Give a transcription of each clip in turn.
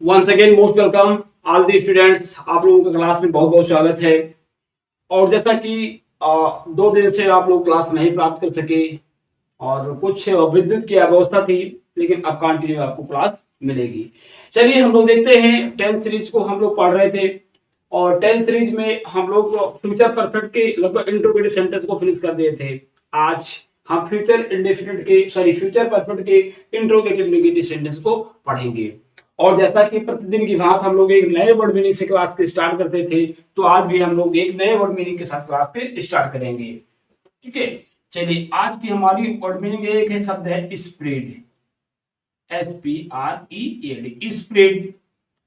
Once again most welcome all the students. आप लोगों का क्लास में बहुत बहुत स्वागत है। और जैसा कि 2 दिन से आप लोग क्लास नहीं प्राप्त कर सके और कुछ विद्युत की अव्यवस्था थी, लेकिन अब कंटिन्यू आपको क्लास मिलेगी। चलिए हम लोग देखते हैं। 10th सीरीज को हम लोग पढ़ रहे थे और 10th सीरीज में हम लोग फ्यूचर परफेक्ट के लगभग इंट्रोगेटिव सेंटेंस को फिनिश कर दिए थे। आज हम फ्यूचर इंडेफिनिट के फ्यूचर परफेक्ट के इंट्रोगेटिव नेगेटिव सेंटेंस को पढ़ेंगे। और जैसा कि प्रतिदिन की बात हम लोग एक नए वर्ड मीनिंग से क्लास के स्टार्ट करते थे, तो आज भी हम लोग एक नए वर्ड मीनिंग के साथ क्लास के स्टार्ट करेंगे। ठीक है, चलिए आज की हमारी वर्ड मीनिंग एक है, शब्द है स्प्रेड। SPREAD। स्प्रेड,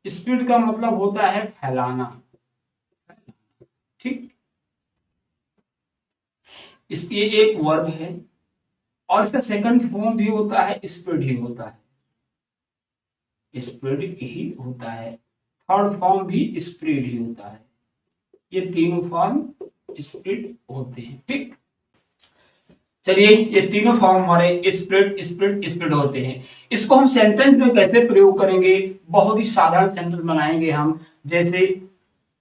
स्प्रेड का मतलब होता है फैलाना। ठीक, इसके एक वर्ब है और इसका सेकंड फॉर्म भी होता है स्प्रेड ही होता है, स्प्रेड ही होता है। थर्ड फॉर्म भी स्प्रेड ही होता है। ये तीनों फॉर्म स्प्रेड होते हैं। ठीक, चलिए ये तीनों फॉर्म हमारे स्प्रेड स्प्रेड स्प्रेड होते हैं। इसको हम सेंटेंस में कैसे प्रयोग करेंगे? बहुत ही साधारण सेंटेंस बनाएंगे हम। जैसे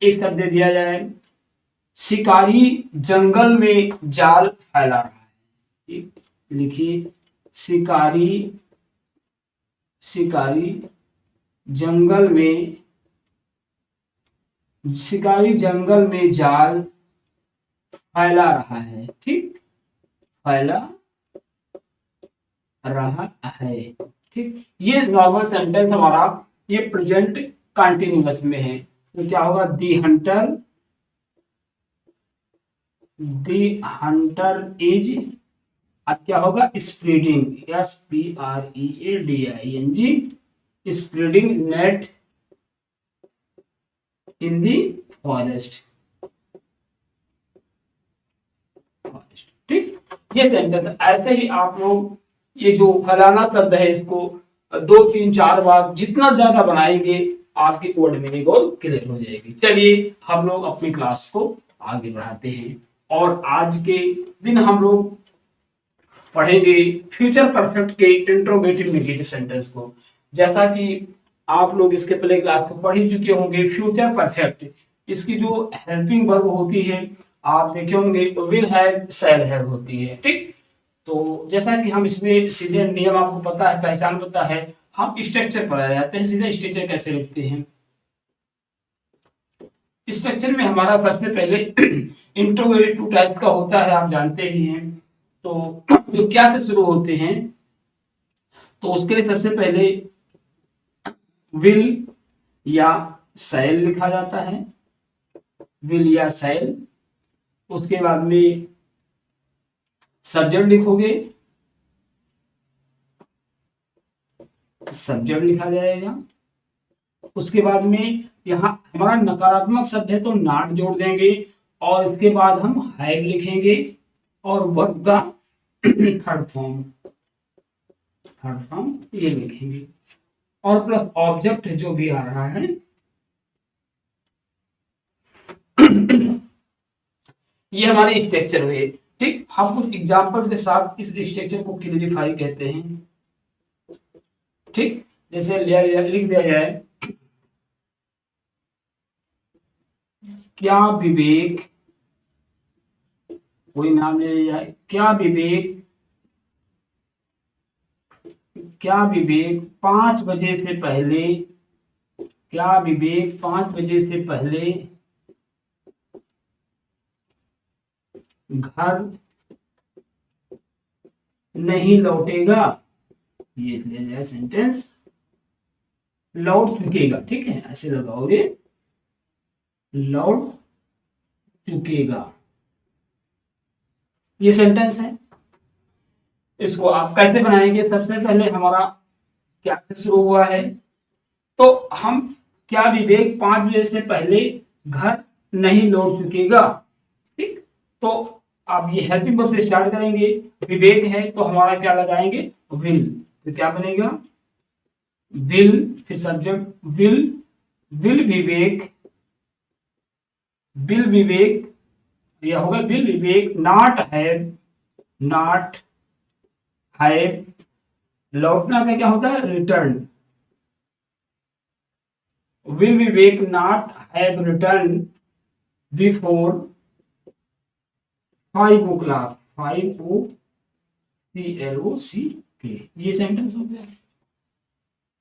एक शब्द दे दिया जाए, शिकारी जंगल में जाल फैला रहा है। लिखिए, शिकारी शिकारी जंगल में जंगल में जाल फैला रहा है। ठीक, फैला रहा है। ठीक, ये नॉर्मल सेंटेंस हमारा ये प्रेजेंट कंटिन्यूअस में है, तो क्या होगा? दी हंटर इज, अब क्या होगा? स्प्रेडिंग, SPREADING, स्प्रेडिंग नेट इन दी फॉरेस्ट। ठीक, ये सेंटेंस ऐसे ही आप लोग ये जो फलाना शब्द है इसको 2 3 4 बार जितना ज्यादा बनाएंगे आपकी वर्ड मीनिंग और क्लियर हो जाएगी। चलिए हम लोग अपनी क्लास को आगे बढ़ाते हैं और आज के दिन हम लोग पढ़ेंगे फ्यूचर परफेक्ट के इंट्रोगेटिव नेगेटिव सेंटेंस को। जैसा कि आप लोग इसके पहले क्लास को पढ़ ही चुके होंगे, फ्यूचर परफेक्ट इसकी जो हेल्पिंग वर्ब होती है आप देखे होंगे, विल हैव शैल हैव होती है। ठीक, तो जैसा कि हम इसमें सीधे नियम आपको पता है, पहचान पता है, हम स्ट्रक्चर पर आ जाते हैं। सीधे स्ट्रक्चर कैसे लिखते हैं? स्ट्रक्चर में हमारा सबसे पहले इंट्रोगेटिव टू टाइप का होता है, आप जानते ही हैं। तो जो क्या से शुरू होते हैं, तो उसके लिए सबसे पहले विल या शैल लिखा जाता है, विल या शैल। उसके बाद में सब्जेक्ट लिखोगे, सब्जेक्ट लिखा जाएगा। उसके बाद में यहाँ हमारा नकारात्मक शब्द है तो नॉट जोड़ देंगे और इसके बाद हम हैव लिखेंगे और वर्ब का थर्ड फॉर्म ये लिखेंगे और प्लस ऑब्जेक्ट जो भी आ रहा है ये हमारे स्ट्रक्चर हुए। ठीक, हम कुछ एग्जांपल्स के साथ इस स्ट्रक्चर को क्लियरिफाई कहते हैं। ठीक, जैसे लिख दिया जाए, क्या विवेक, कोई नाम ले लिया जाए, क्या विवेक 5 बजे से पहले, क्या विवेक 5 बजे से पहले घर नहीं लौटेगा? ये लिया जाए सेंटेंस, लौट चुकेगा। ठीक है, ऐसे लगाओगे, लौट चुकेगा, ये सेंटेंस है। इसको आप कैसे बनाएंगे? सबसे पहले हमारा क्या से शुरू हुआ है, तो हम क्या विवेक 5 बजे से पहले घर नहीं लौट चुकेगा। ठीक, तो आप ये हेल्पिंग वर्ब से स्टार्ट करेंगे, विवेक है तो हमारा क्या लगाएंगे? विल। तो क्या बनेगा? विल, फिर सब्जेक्ट विल विवेक, यह होगा विल विवेक नॉट हैव, लौटना का क्या होता है? Return. will Vivek not have returned before 5 o'clock? 5 o'clock ये सेंटेंस हो गया।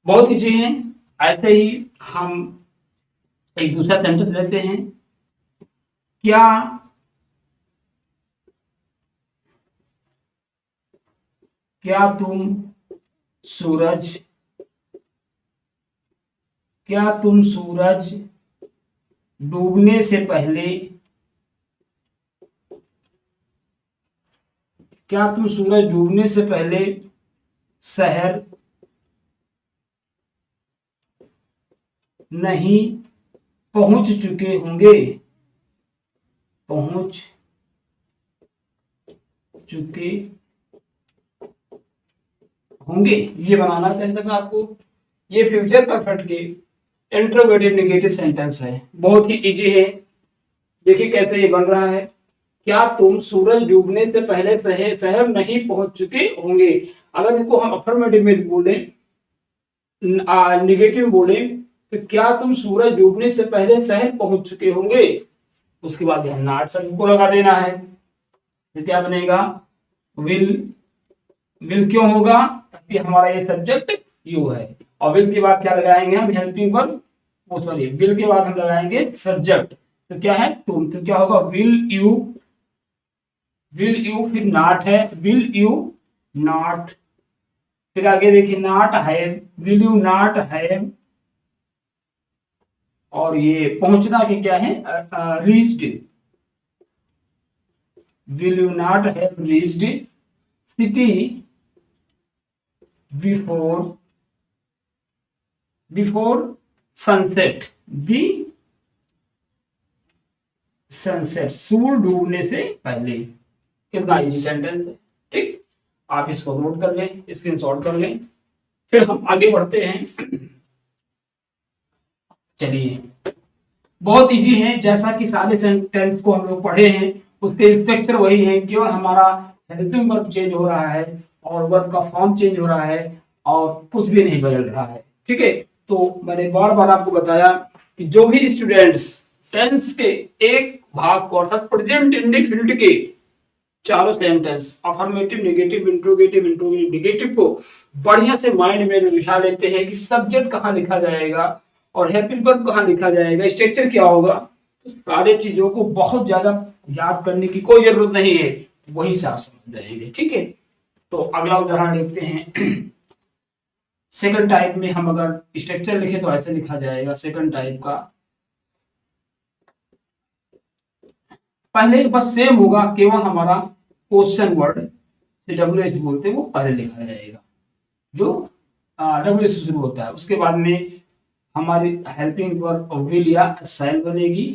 बहुत इजी है। ऐसे ही हम एक दूसरा सेंटेंस लेते हैं। क्या क्या तुम सूरज क्या तुम सूरज डूबने से पहले क्या तुम सूरज डूबने से पहले शहर नहीं पहुंच चुके होंगे? पहुंच चुके होंगे, ये बनाना सेंटेंस आपको। ये फ्यूचर परफेक्ट के इंट्रोगेटिव नेगेटिव सेंटेंस है, बहुत ही इजी है। देखिए कैसे ये बन रहा है। क्या तुम सूरज डूबने से पहले शहर नहीं पहुंच चुके होंगे? अगर इनको हम अफर्मेटिव में बोले, नेगेटिव बोले, तो क्या तुम सूरज डूबने से पहले शहर पहुंच चुके होंगे? उसके बाद यहाँ नॉट शब्द को लगा देना है। तो क्या बनेगा? विल। विल क्यों होगा? ताकि हमारा ये सब्जेक्ट यू है, और विल के बाद क्या लगाएंगे हम? Helping verb. सॉरी, विल के बाद हम लगाएंगे सब्जेक्ट। तो क्या है? तुम। तो क्या होगा? Will you. विल यू, फिर नॉट है, विल यू नॉट। फिर आगे देखिए not have, will you not have. और ये पहुंचना के क्या है? Reached. Will you not have reached city before sunset. The sunset, सूर्य डूबने से पहले। कितना इजी सेंटेंस है। ठीक, आप इसको नोट कर लें, स्क्रीनशॉट कर लें। फिर हम आगे बढ़ते हैं। चलिए, बहुत इजी है, जैसा कि सारे सेंटेंस को हम लोग पढ़े हैं उसके स्ट्रक्चर वही है, केवल हमारा हेल्पिंग वर्ब चेंज हो रहा है और वर्ब का फॉर्म चेंज हो रहा है और कुछ भी नहीं बदल रहा है। ठीक है, तो मैंने बार बार आपको बताया कि जो भी स्टूडेंट्स टेंस के एक भाग को अर्थात प्रेजेंट इंडेफिनिट के चारों sentence affirmative, negative, interrogative, interrogative, negative को बढ़िया से माइंड में बिठा लेते हैं कि सब्जेक्ट कहाँ लिखा जाएगा और हेल्पिंग वर्ब कहाँ लिखा जाएगा, स्ट्रक्चर क्या होगा, तो सारे चीजों को बहुत ज्यादा याद करने की कोई जरूरत नहीं है, वही से आप समझ जाएंगे। ठीक है, तो अगला उदाहरण देखते हैं। सेकंड टाइप में हम अगर स्ट्रक्चर लिखे तो ऐसे लिखा जाएगा। सेकंड टाइप का पहले बस सेम होगा, केवल हमारा क्वेश्चन वर्ड से WH बोलते हैं वो पहले लिखा जाएगा, जो WH से शुरू होता है। उसके बाद में हमारी हेल्पिंग वर्ब विल या शैल बनेगी।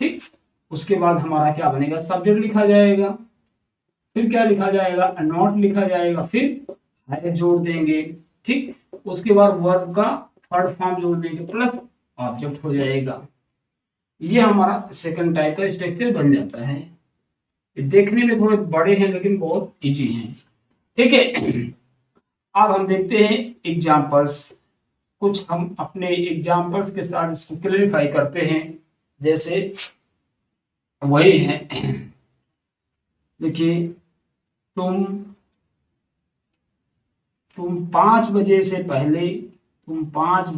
ठीक, उसके बाद हमारा क्या बनेगा? सब्जेक्ट लिखा जाएगा। फिर क्या लिखा जाएगा? नॉट लिखा जाएगा। फिर है जोड़ देंगे। ठीक, उसके बाद वर्ब का थर्ड फॉर्म जोड़ देंगे प्लस ऑब्जेक्ट हो जाएगा। ये हमारा सेकंड टाइप का स्ट्रक्चर बन जाता है। देखने में थोड़े बड़े हैं लेकिन बहुत इजी हैं। ठीक है, अब हम देखते हैं एग्जांपल्स। कुछ हम अपने एग्जांपल्स के साथ इसको क्लैरिफाई करते हैं। जैसे वही है, देखिए, तुम 5 बजे से पहले, तुम 5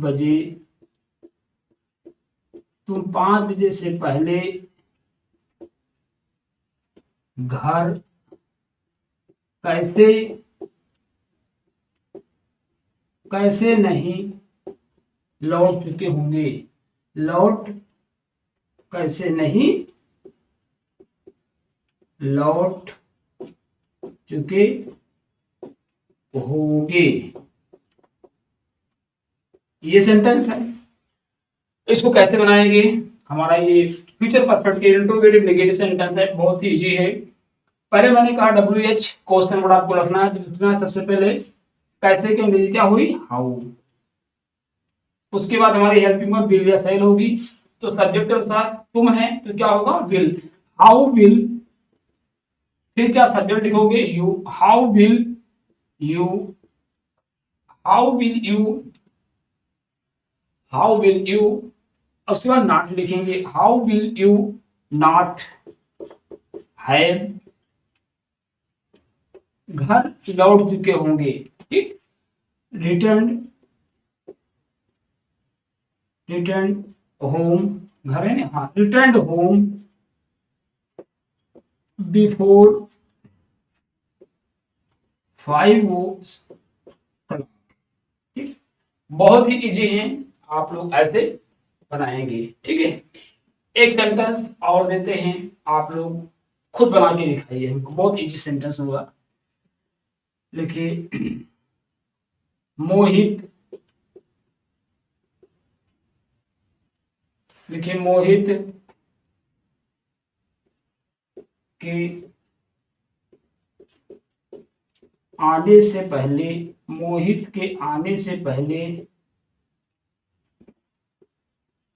बजे से पहले घर कैसे नहीं लौट चुके होंगे? कैसे नहीं लौट चुके होंगे, ये सेंटेंस है। इसको कैसे बनाएंगे? हमारा ये फ्यूचर परफेक्ट के इंट्रोगेटिव नेगेटिव सेंटेंस है, बहुत ही इजी है। पहले मैंने कहा WH क्वेश्चन वर्ड आपको रखना है, तो लिखना है सबसे पहले कैसे की अंग्रेजी क्या हुई? हाउ। उसके बाद हमारी हेल्पिंग वर्ब विल या शैल होगी, तो सब्जेक्ट के साथ तुम है तो क्या होगा? विल। हाउ विल, फिर क्या सब्जेक्ट लिखोगे? You. How will you how will you, उसके बाद नॉट लिखेंगे, how will you not have, घर लौट चुके होंगे, ठीक, रिटर्न, रिटर्न होम, घर है ना, हाँ, रिटर्न होम बिफोर 5 o'clock, ठीक, बहुत ही इजी है, आप लोग ऐसे बनाएंगे, ठीक है। एक सेंटेंस और देते हैं, आप लोग खुद बना के दिखाइए हमको, बहुत इजी सेंटेंस होगा। लिखिए, मोहित, लिखिए मोहित के आने से पहले, मोहित के आने से पहले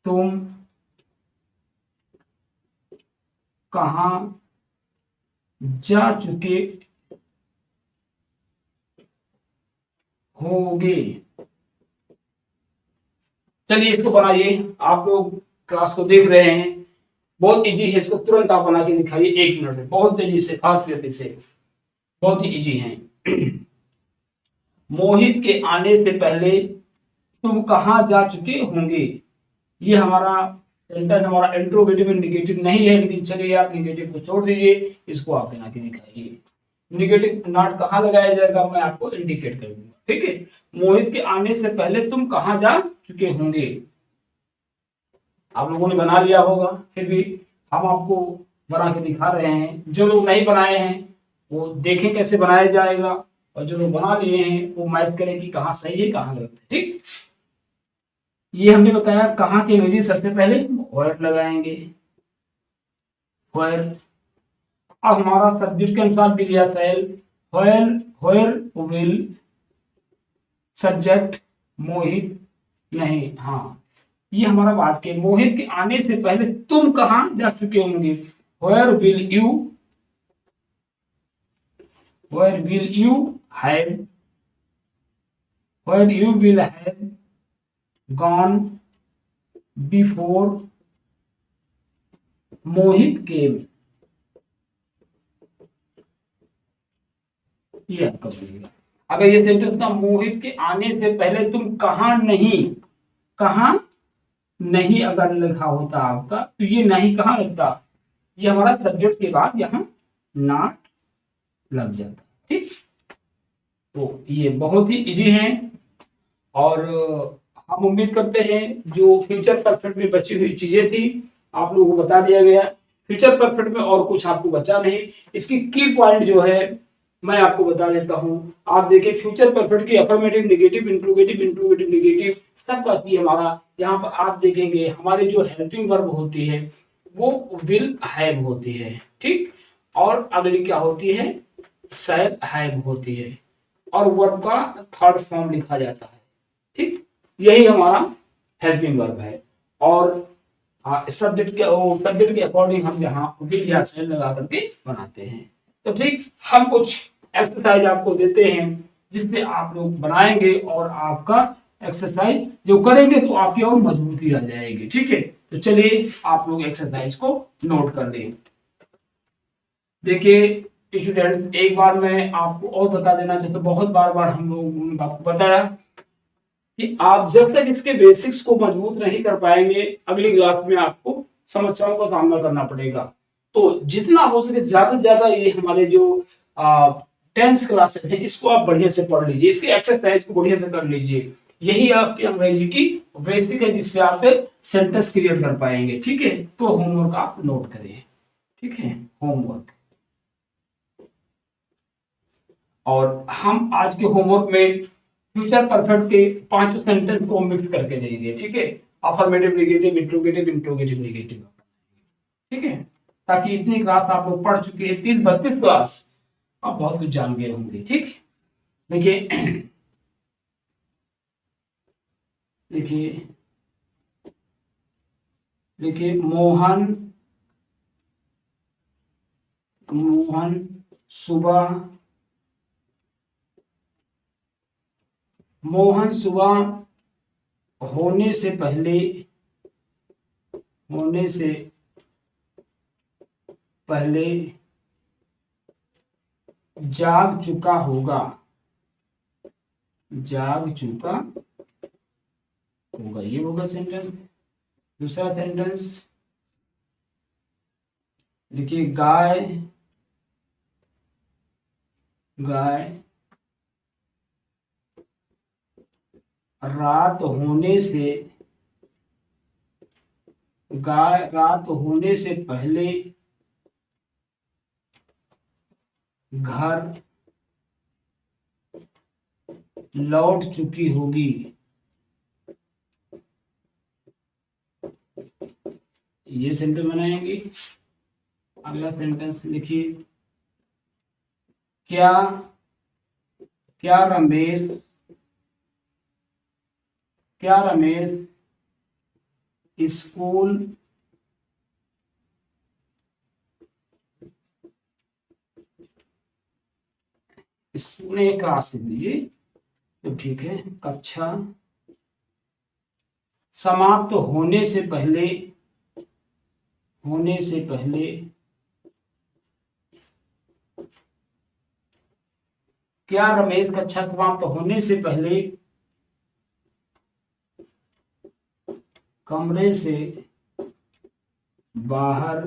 तुम कहाँ जा चुके होगे। चलिए इसको बनाइए, आप लोग क्लास को देख रहे हैं, बहुत इजी है, इसको तुरंत आप बना के दिखाइए 1 मिनट में, बहुत तेजी से, फास्ट गति से, बहुत ही इजी है। मोहित के आने से पहले तुम कहाँ जा चुके होंगे, ये हमारा सेंटेंस, हमारा इंट्रोगेटिव इंडिकेटिव नहीं है, लेकिन चलिए आप निगेटिव को छोड़ दीजिए, इसको आप बना के दिखाइए। निगेटिव नॉट कहाँ लगाया जाएगा, मैं आपको इंडिकेट कर दूंगा, ठीक है। मोहित के आने से पहले तुम कहाँ जा चुके होंगे, आप लोगों ने बना लिया होगा, फिर भी हम आपको बना के दिखा रहे हैं। जो लोग नहीं बनाए हैं वो देखें कैसे बनाया जाएगा, और जो लोग बना लिए हैं वो मैच करें कि कहाँ सही है कहाँ गलत है, ठीक। ये हमने बताया कहाँ के लिए, सबसे पहले व्हेयर लगाएंगे, व्हेयर। अब हमारा सब्जेक्ट के अनुसार विल या शैल, व्हेयर, व्हेयर विल, सब्जेक्ट मोहित, नहीं, हाँ, ये हमारा वाक्य, मोहित के आने से पहले तुम कहां जा चुके होंगे, where will you, where will you have, where you will have gone before Mohit came, ये आपका बनेगा। अगर ये सेंटेंस था मोहित के आने से पहले तुम कहां नहीं, कहां नहीं अगर लिखा होता आपका, तो ये नहीं कहां लगता, ये हमारा सब्जेक्ट के बाद यहां नॉट लग जाता, ठीक। तो ये बहुत ही इजी है, और हम उम्मीद करते हैं जो फ्यूचर परफेक्ट में बची हुई चीजें थी आप लोगों को बता दिया गया। फ्यूचर परफेक्ट में और कुछ आपको बचा नहीं, इसकी की पॉइंट जो है मैं आपको बता देता हूं। आप देखिए फ्यूचर परफेक्ट की affirmative, negative, interrogative, interrogative negative सबका की हमारा यहाँ पर आप देखेंगे हमारी जो हेल्पिंग वर्ब होती है वो विल हैव होती है, ठीक, और अगली क्या होती है, शैल हैव होती है, और वर्ब का थर्ड फॉर्म लिखा जाता है, ठीक, यही हमारा हेल्पिंग वर्ब है। और सब्जेक्ट के अकॉर्डिंग हम यहाँ विल या शैल लगा करके बनाते हैं। तो ठीक, हम कुछ एक्सरसाइज आपको देते हैं जिससे आप लोग बनाएंगे, और आपका एक्सरसाइज जो करेंगे तो आपकी और मजबूती आ जाएगी, ठीक है। तो चलिए आप लोग एक्सरसाइज को नोट कर लें। देखिए स्टूडेंट, एक बार मैं आपको और बता देना चाहता हूँ, बहुत बार बार हम लोगों ने आपको बताया कि आप जब तक इसके बेसिक्स को मजबूत नहीं कर पाएंगे, अगली क्लास में आपको समस्याओं का सामना करना पड़ेगा। तो जितना हो सके ज्यादा से ज्यादा ये हमारे जो 10th क्लासेस है इसको आप बढ़िया से पढ़ लीजिए, इसके एक्सरसाइज को बढ़िया से कर लीजिए, यही आपकी अंग्रेजी की बेसिक है जिससे आप सेंटेंस क्रिएट कर पाएंगे, ठीक है। तो होमवर्क आप नोट करें, ठीक है, होमवर्क। और हम आज के होमवर्क में फ्यूचर परफेक्ट के 5 सेंटेंस को मिक्स करके देंगे, ठीक है, affirmative, negative, interrogative, interrogative negative, ठीक है, ताकि इतनी क्लास आप लोग पढ़ चुके हैं, 30-32 क्लास आप बहुत कुछ जान गए होंगे, ठीक। देखिए देखिए देखिए मोहन, मोहन सुबह, मोहन सुबह होने से पहले, होने से पहले जाग चुका होगा, जाग चुका होगा, ये होगा सेंटेंस। दूसरा सेंटेंस देखिए, गाय, गाय रात होने से, गाय रात होने से पहले घर लौट चुकी होगी, ये सेंटेंस बनाएंगे। अगला सेंटेंस लिखिए, क्या, क्या रमेश, क्या रमेश स्कूल इसमें क्लास से दीजिए तो ठीक है। कक्षा समाप्त होने से पहले, होने से पहले क्या रमेश कक्षा समाप्त होने से पहले कमरे से बाहर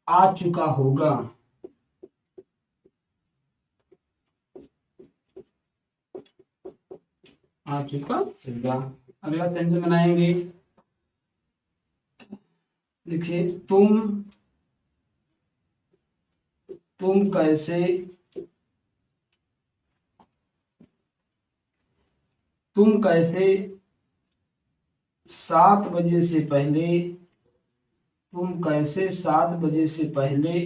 आ चुका होगा, आ चुका होगा। अगला सेंटेंस बनाएंगे, देखिए, तुम कैसे, तुम कैसे 7 बजे से पहले, तुम कैसे 7 बजे से पहले,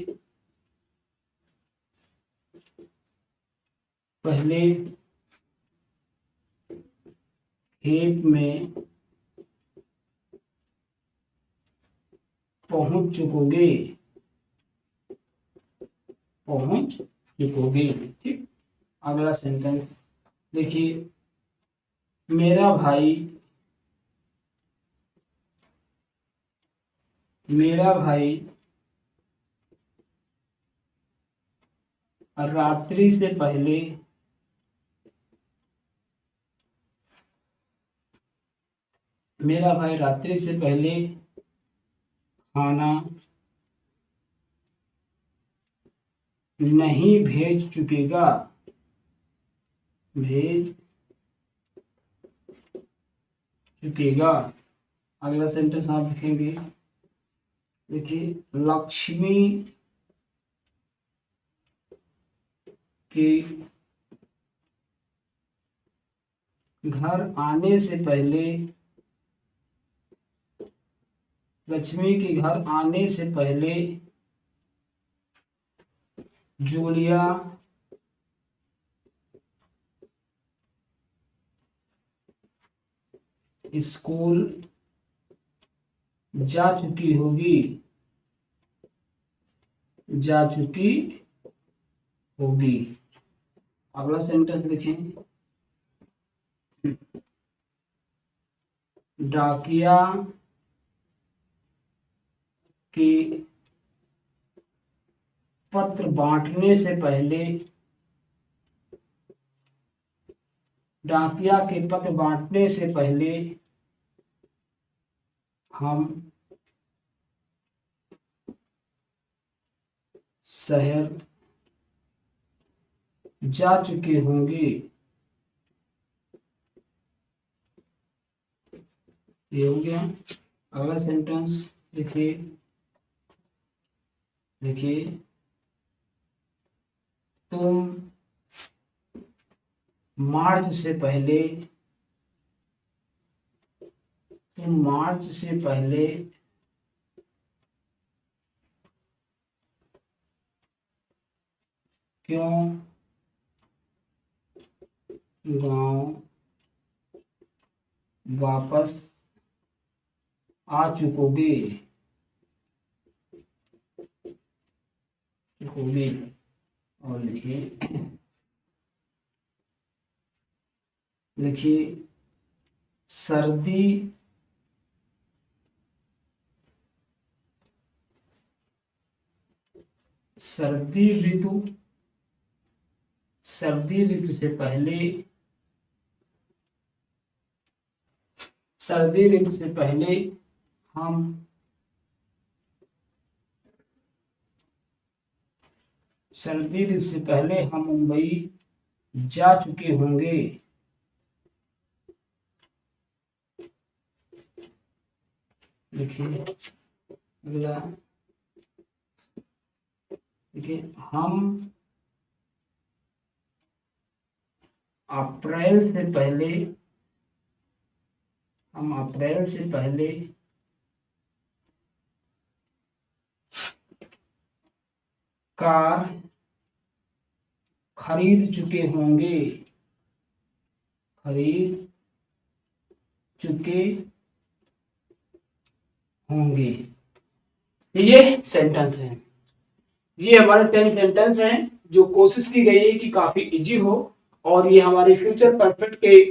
पहले खेत में पहुंच चुकोगे, पहुंच चुकोगे। ठीक। अगला सेंटेंस देखिए, मेरा भाई, मेरा भाई रात्रि से पहले, मेरा भाई रात्रि से पहले खाना नहीं भेज चुकेगा, भेज चुकेगा। अगला सेंटेंस आप लिखेंगे, देखिए, लक्ष्मी के घर आने से पहले, लक्ष्मी के घर आने से पहले जूलिया स्कूल जा चुकी होगी, जा चुकी होगी। अगला सेंटेंस लिखें, डाकिया के पत्र बांटने से पहले, डाकिया के पत्र बांटने से पहले हम शहर जा चुके होंगे, ये हो गया। अगला सेंटेंस देखिए, देखिए, तुम मार्च से पहले, तुम मार्च से पहले क्यों गांव वापस आ चुकोगे, चुकोगे। और लिखिए, लिखिए, सर्दी सर्दी ऋतु से पहले, सर्दी ऋतु से पहले हम मुंबई जा चुके होंगे। देखिए अगला, देखिए हम अप्रैल से पहले कार खरीद चुके होंगे। ये सेंटेंस है, ये हमारे 10 सेंटेंस हैं जो कोशिश की गई है कि काफी इजी हो, और ये हमारे फ्यूचर परफेक्ट के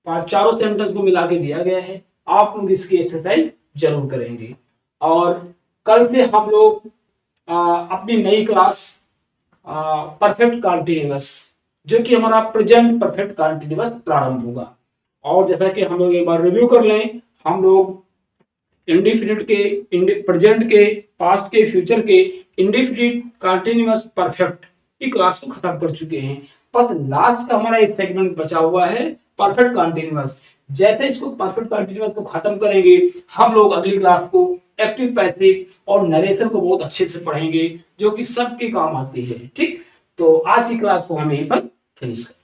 चारों सेंटेंस को मिला के दिया गया है। आप लोग इसकी एक्सरसाइज जरूर करेंगे, और कल से हम लोग अपनी नई क्लास परफेक्ट कंटीन्यूअस, जो कि हमारा प्रेजेंट परफेक्ट कंटीन्यूअस प्रारंभ होगा। और जैसा कि हम लोग एक बार रिव्यू कर लें, हम लोग इंडिफिनिट के, प्रेजेंट के, पास्ट के, फ्यूचर के, इंडिफिनिट, कंटीन्यूअस, परफेक्ट की क्लास को खत्म कर चुके हैं। बस लास्ट का हमारा एक सेगमेंट बचा हुआ है परफेक्ट कंटीन्यूअस। जैसे इसको परफेक्ट कंटीन्यूअस को खत्म करेंगे, हम लोग अगली क्लास को एक्टिव, पैसिव और नरेशन को बहुत अच्छे से पढ़ेंगे, जो कि सबके काम आती है। ठीक, तो आज की क्लास को हम यहीं पर फिनिश करें।